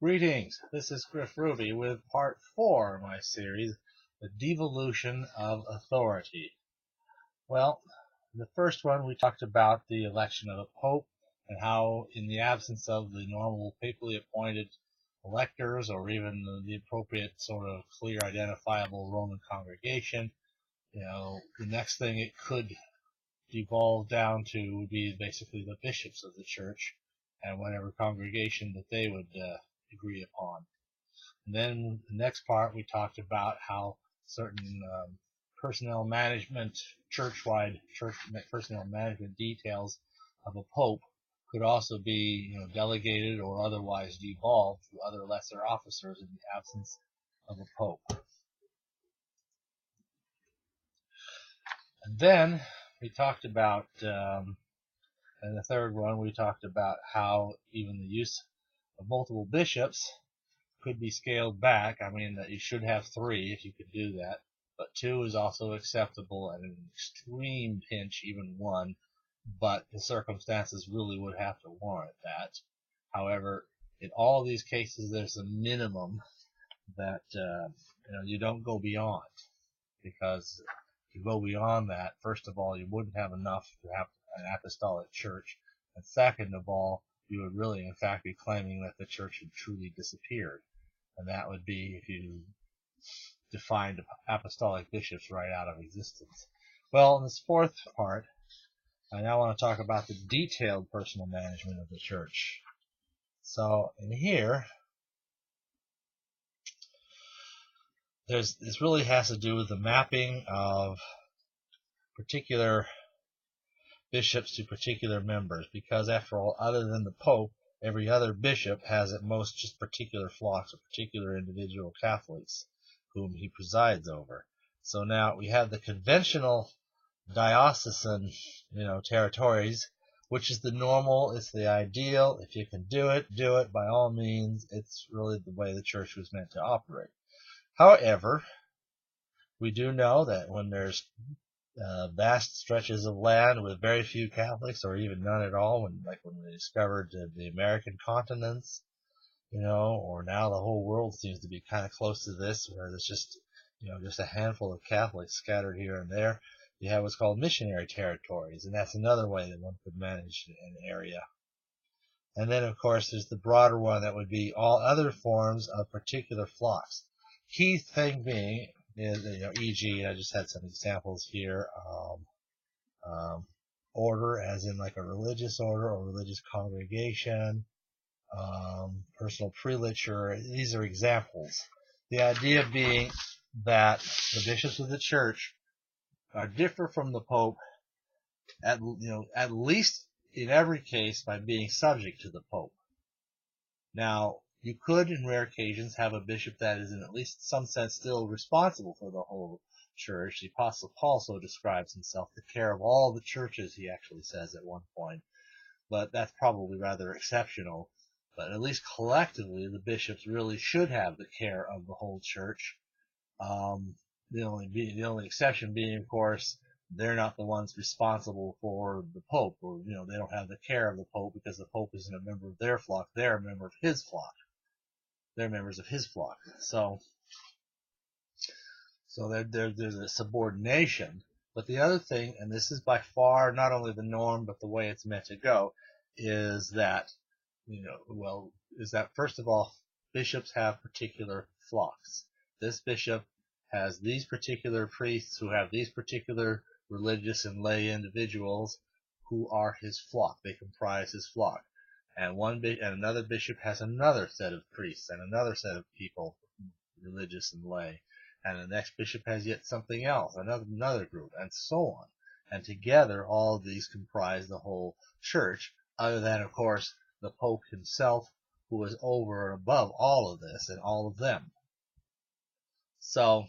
Greetings, this is Griff Ruby with part 4 of my series, The Devolution of Authority. Well, in the first one we talked about the election of a pope and how in the absence of the normal papally appointed electors or even the appropriate sort of clear identifiable Roman congregation, the next thing it could devolve down to would be basically the bishops of the church and whatever congregation that they would agree upon. And then the next part we talked about how certain personnel management, church-wide personnel management details of a pope could also be delegated or otherwise devolved to other lesser officers in the absence of a pope. And then we talked about, in the third one, we talked about how even the use of multiple bishops could be scaled back. I mean, that you should have 3 if you could do that, but 2 is also acceptable, and in an extreme pinch, even 1, but the circumstances really would have to warrant that. However, in all of these cases, there's a minimum that you don't go beyond, because if you go beyond that, first of all, you wouldn't have enough to have an apostolic church, and second of all, you would really, in fact, be claiming that the church had truly disappeared. And that would be if you defined apostolic bishops right out of existence. Well, in this fourth part, I now want to talk about the detailed personal management of the church. So in here, this really has to do with the mapping of particular bishops to particular members, because after all, other than the Pope, every other bishop has at most just particular flocks or particular individual Catholics whom he presides over. So now we have the conventional diocesan, territories, which is the normal, it's the ideal. If you can do it by all means. It's really the way the church was meant to operate. However, we do know that when there's vast stretches of land with very few Catholics, or even none at all, when we discovered the American continents, or now the whole world seems to be kind of close to this, where there's just a handful of Catholics scattered here and there. You have what's called missionary territories, and that's another way that one could manage an area. And then, of course, there's the broader one that would be all other forms of particular flocks. Key thing being is, e.g., I just had some examples here. Order, as in like a religious order or religious congregation, personal prelature. These are examples. The idea being that the bishops of the church differ from the Pope at least in every case by being subject to the Pope. Now, you could, in rare occasions, have a bishop that is in at least some sense still responsible for the whole church. The Apostle Paul so describes himself, the care of all the churches, he actually says at one point. But that's probably rather exceptional. But at least collectively, the bishops really should have the care of the whole church. The only exception being, of course, they're not the ones responsible for the Pope, or they don't have the care of the Pope because the Pope isn't a member of their flock; they're a member of his flock. They're members of his flock. So there's a subordination. But the other thing, and this is by far not only the norm but the way it's meant to go, is that first of all, bishops have particular flocks. This bishop has these particular priests who have these particular religious and lay individuals who are his flock. They comprise his flock. And another bishop has another set of priests and another set of people, religious and lay. And the next bishop has yet something else, another group, and so on. And together, all of these comprise the whole church, other than, of course, the Pope himself, who is over and above all of this and all of them. So,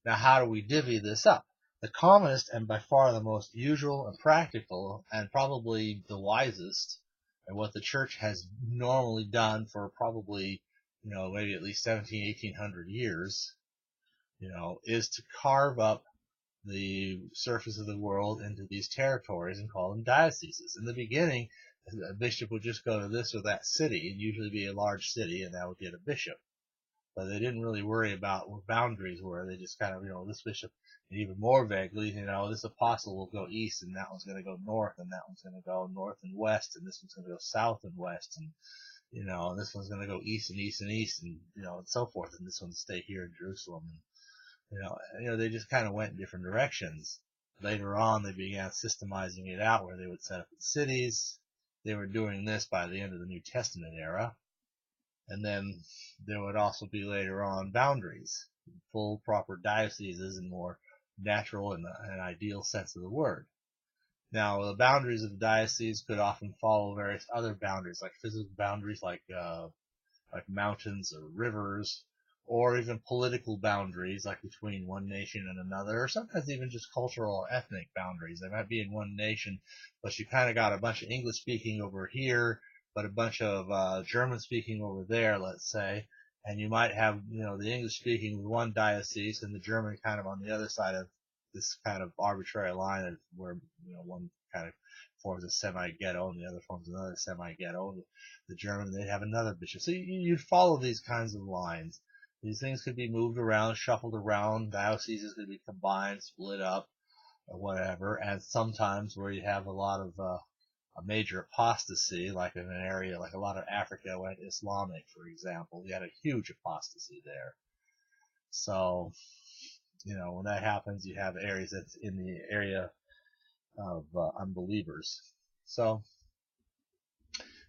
now how do we divvy this up? The commonest and by far the most usual and practical and probably the wisest, and what the church has normally done for probably, maybe at least 1800 years, is to carve up the surface of the world into these territories and call them dioceses. In the beginning, A bishop would just go to this or that city, and usually be a large city, and that would get a bishop. But they didn't really worry about what boundaries were. They just kind of, this bishop, and even more vaguely, this apostle will go east, and that one's going to go north, and that one's going to go north and west, and this one's going to go south and west, and and this one's going to go east and east and east, and and so forth, and this one's stay here in Jerusalem, and they just kind of went in different directions. Later on, they began systemizing it out, where they would set up in cities. They were doing this by the end of the New Testament era. And then there would also be later on boundaries, full proper dioceses in more natural and ideal sense of the word. Now, the boundaries of the diocese could often follow various other boundaries, like physical boundaries, like mountains or rivers, or even political boundaries, like between one nation and another, or sometimes even just cultural or ethnic boundaries. They might be in one nation, but you kind of got a bunch of English speaking over here, but a bunch of German speaking over there, let's say, and you might have, the English speaking with one diocese and the German kind of on the other side of this kind of arbitrary line of where, one kind of forms a semi-ghetto and the other forms another semi-ghetto. The German, they'd have another bishop. So you'd follow these kinds of lines. These things could be moved around, shuffled around, dioceses could be combined, split up, or whatever, and sometimes where you have a lot of a major apostasy, like in an area like a lot of Africa went Islamic, for example. You had a huge apostasy there. So, when that happens, you have areas that's in the area of unbelievers. So,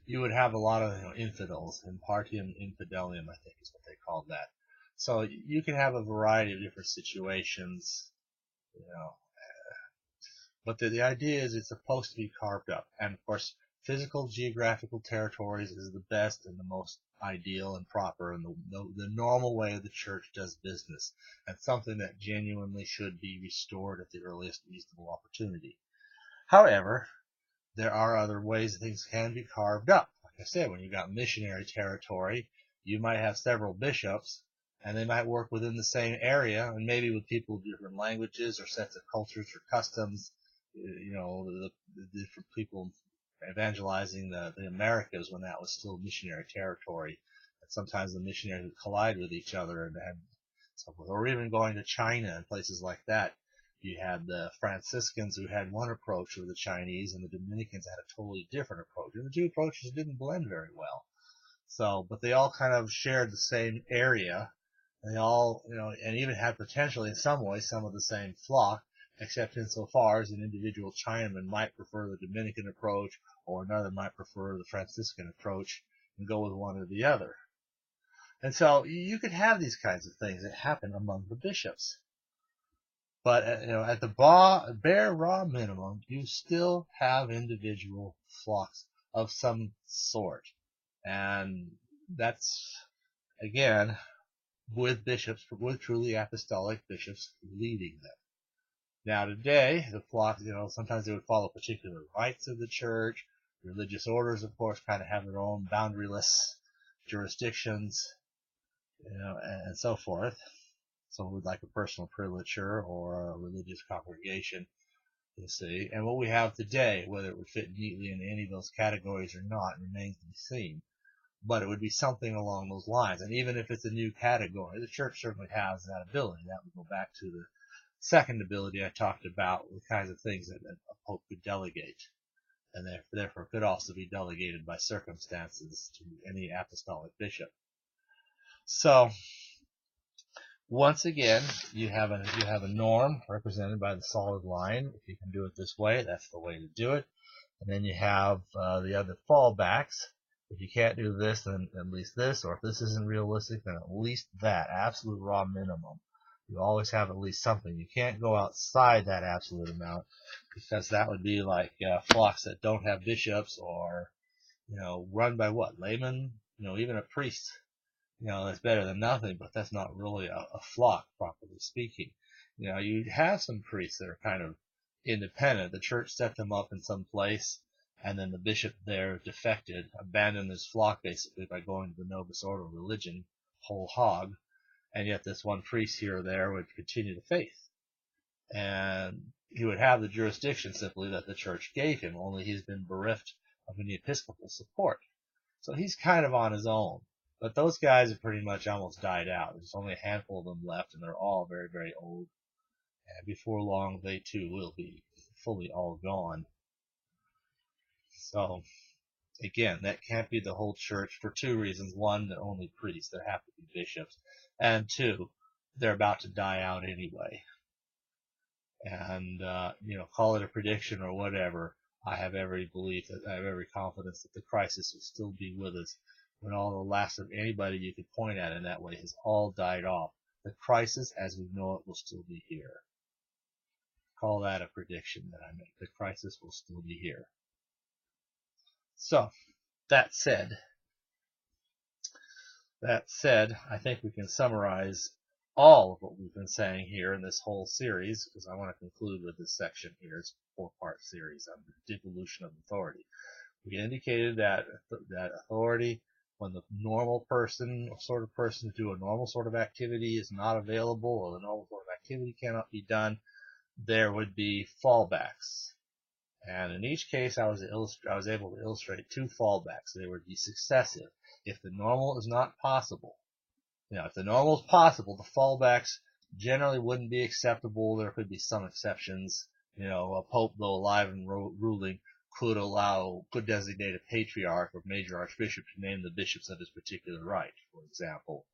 you would have a lot of infidels, in partium infidelium, I think is what they called that. So you can have a variety of different situations, but the idea is it's supposed to be carved up. And of course, physical geographical territories is the best and the most ideal and proper and the normal way the church does business, and something that genuinely should be restored at the earliest reasonable opportunity. However, there are other ways things can be carved up. Like I said, when you've got missionary territory, you might have several bishops, and they might work within the same area, and maybe with people with different languages or sets of cultures or customs. The different people evangelizing the Americas when that was still missionary territory. And sometimes the missionaries would collide with each other and so forth. Or even going to China and places like that. You had the Franciscans who had one approach with the Chinese, and the Dominicans had a totally different approach. And the two approaches didn't blend very well. So, but they all kind of shared the same area. They all, and even had potentially in some ways some of the same flock, except insofar as an individual Chinaman might prefer the Dominican approach, or another might prefer the Franciscan approach, and go with one or the other. And so you could have these kinds of things that happen among the bishops. But at the bare raw minimum, you still have individual flocks of some sort, and that's again with bishops, with truly apostolic bishops leading them. Now today, the flock, sometimes they would follow particular rites of the church. Religious orders, of course, kind of have their own boundaryless jurisdictions, and so forth. Someone with like a personal prelature or a religious congregation, you see. And what we have today, whether it would fit neatly into any of those categories or not, remains to be seen. But it would be something along those lines. And even if it's a new category, the church certainly has that ability. That would go back to the second ability I talked about, the kinds of things that a pope could delegate, and therefore could also be delegated by circumstances to any apostolic bishop. So, once again, you have a norm represented by the solid line. If you can do it this way, that's the way to do it. And then you have the other fallbacks. If you can't do this, then at least this, or if this isn't realistic, then at least that, absolute raw minimum. You always have at least something. You can't go outside that absolute amount, because that would be like flocks that don't have bishops, or run by what, laymen, even a priest. That's better than nothing, but that's not really a flock, properly speaking. You'd have some priests that are kind of independent. The church set them up in some place, and then the bishop there defected, abandoned his flock basically by going to the Novus Ordo religion, whole hog, and yet this one priest here or there would continue the faith. And he would have the jurisdiction simply that the church gave him, only he's been bereft of any episcopal support. So he's kind of on his own. But those guys have pretty much almost died out. There's only a handful of them left, and they're all very, very old. And before long, they too will be fully all gone. So, again, that can't be the whole church for two reasons. One, they're only priests. There have to be bishops. And two, they're about to die out anyway. And, call it a prediction or whatever. I have every belief, I have every confidence that the crisis will still be with us when all the last of anybody you could point at in that way has all died off. The crisis, as we know it, will still be here. Call that a prediction that I make. The crisis will still be here. So, that said, I think we can summarize all of what we've been saying here in this whole series, because I want to conclude with this section here. It's a 4-part series on the devolution of authority. We indicated that authority, when the normal person or sort of person to do a normal sort of activity is not available, or the normal sort of activity cannot be done, there would be fallbacks. And in each case, I was able to illustrate 2 fallbacks. They would be successive. If the normal is not possible, if the normal is possible, the fallbacks generally wouldn't be acceptable. There could be some exceptions. A pope, though alive and ruling, could designate a patriarch or major archbishop to name the bishops of his particular right, for example.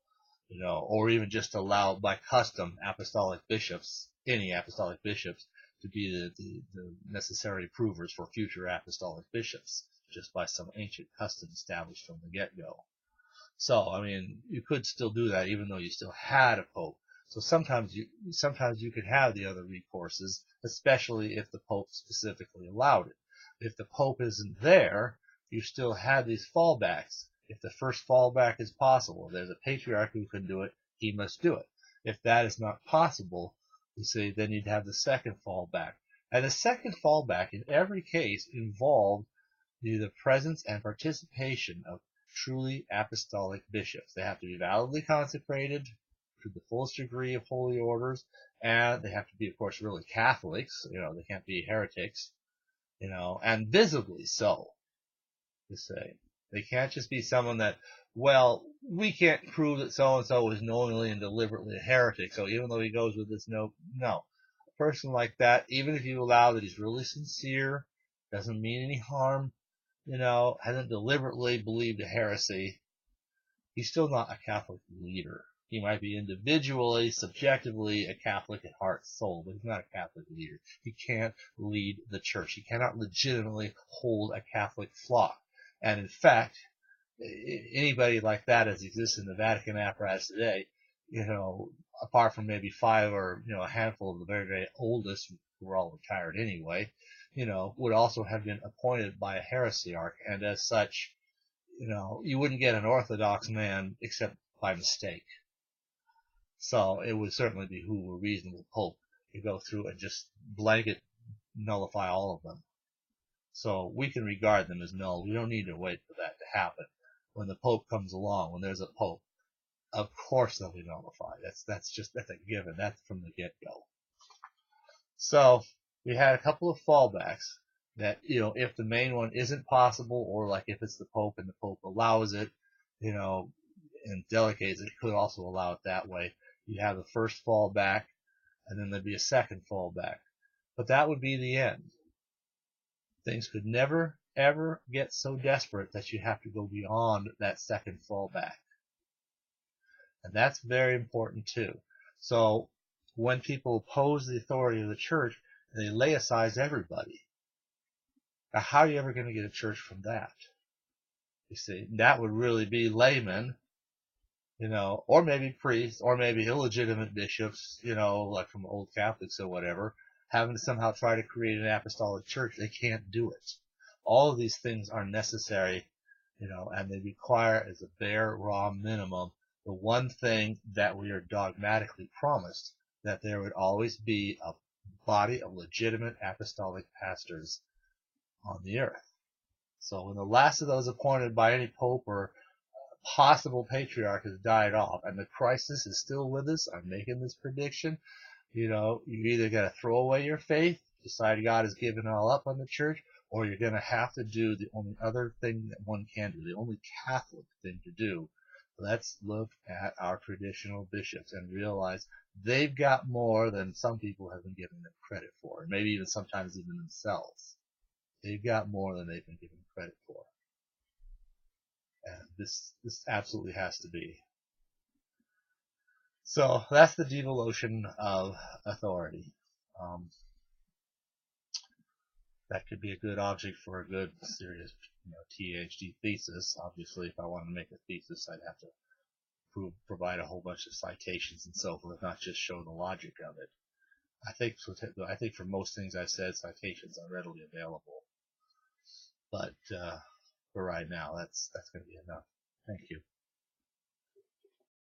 Or even just allow by custom apostolic bishops, any apostolic bishops, to be the necessary approvers for future apostolic bishops, just by some ancient custom established from the get-go. So, you could still do that even though you still had a pope. So sometimes you could have the other recourses, especially if the pope specifically allowed it. If the pope isn't there, you still have these fallbacks. If the first fallback is possible, if there's a patriarch who can do it, he must do it. If that is not possible, then you'd have the second fallback. And the second fallback in every case involved the presence and participation of truly apostolic bishops. They have to be validly consecrated to the fullest degree of holy orders, and they have to be, of course, really Catholics. They can't be heretics, and visibly so, to say. They can't just be someone that, we can't prove that so-and-so is knowingly and deliberately a heretic, so even though he goes with this, no. A person like that, even if you allow that he's really sincere, doesn't mean any harm, hasn't deliberately believed a heresy, he's still not a Catholic leader. He might be individually, subjectively a Catholic at heart, soul, but he's not a Catholic leader. He can't lead the church. He cannot legitimately hold a Catholic flock. And in fact, anybody like that as exists in the Vatican apparatus today, apart from maybe 5 or, a handful of the very, very oldest, who are all retired anyway, would also have been appointed by a heresiarch, and as such, you wouldn't get an Orthodox man except by mistake. So it would certainly behoove a reasonable pope to go through and just blanket nullify all of them. So we can regard them as null. We don't need to wait for that to happen. When the pope comes along, when there's a pope, of course they'll be nullified. That's a given. That's from the get-go. So we had a couple of fallbacks that, if the main one isn't possible, or like if it's the pope and the pope allows it, and delegates it, could also allow it that way. You have the first fallback, and then there'd be a second fallback. But that would be the end. Things could never, ever get so desperate that you have to go beyond that second fallback. And that's very important too. So when people oppose the authority of the church, they laicize everybody. Now, how are you ever going to get a church from that? You see, that would really be laymen, or maybe priests, or maybe illegitimate bishops, like from old Catholics or whatever, having to somehow try to create an apostolic church. They can't do it. All of these things are necessary, and they require as a bare, raw minimum the one thing that we are dogmatically promised, that there would always be a body of legitimate apostolic pastors on the earth. So when the last of those appointed by any pope or possible patriarch has died off, and the crisis is still with us, I'm making this prediction, you either got to throw away your faith, decide God has given all up on the church, or you're going to have to do the only other thing that one can do, the only Catholic thing to do. Let's look at our traditional bishops and realize they've got more than some people have been giving them credit for, maybe even sometimes even themselves. They've got more than they've been given credit for. And this absolutely has to be. So that's the devolution of authority. That could be a good object for a good, serious, PhD thesis. Obviously, if I wanted to make a thesis, I'd have to provide a whole bunch of citations and so forth, not just show the logic of it. I think for most things I've said, citations are readily available. But for right now, that's going to be enough. Thank you.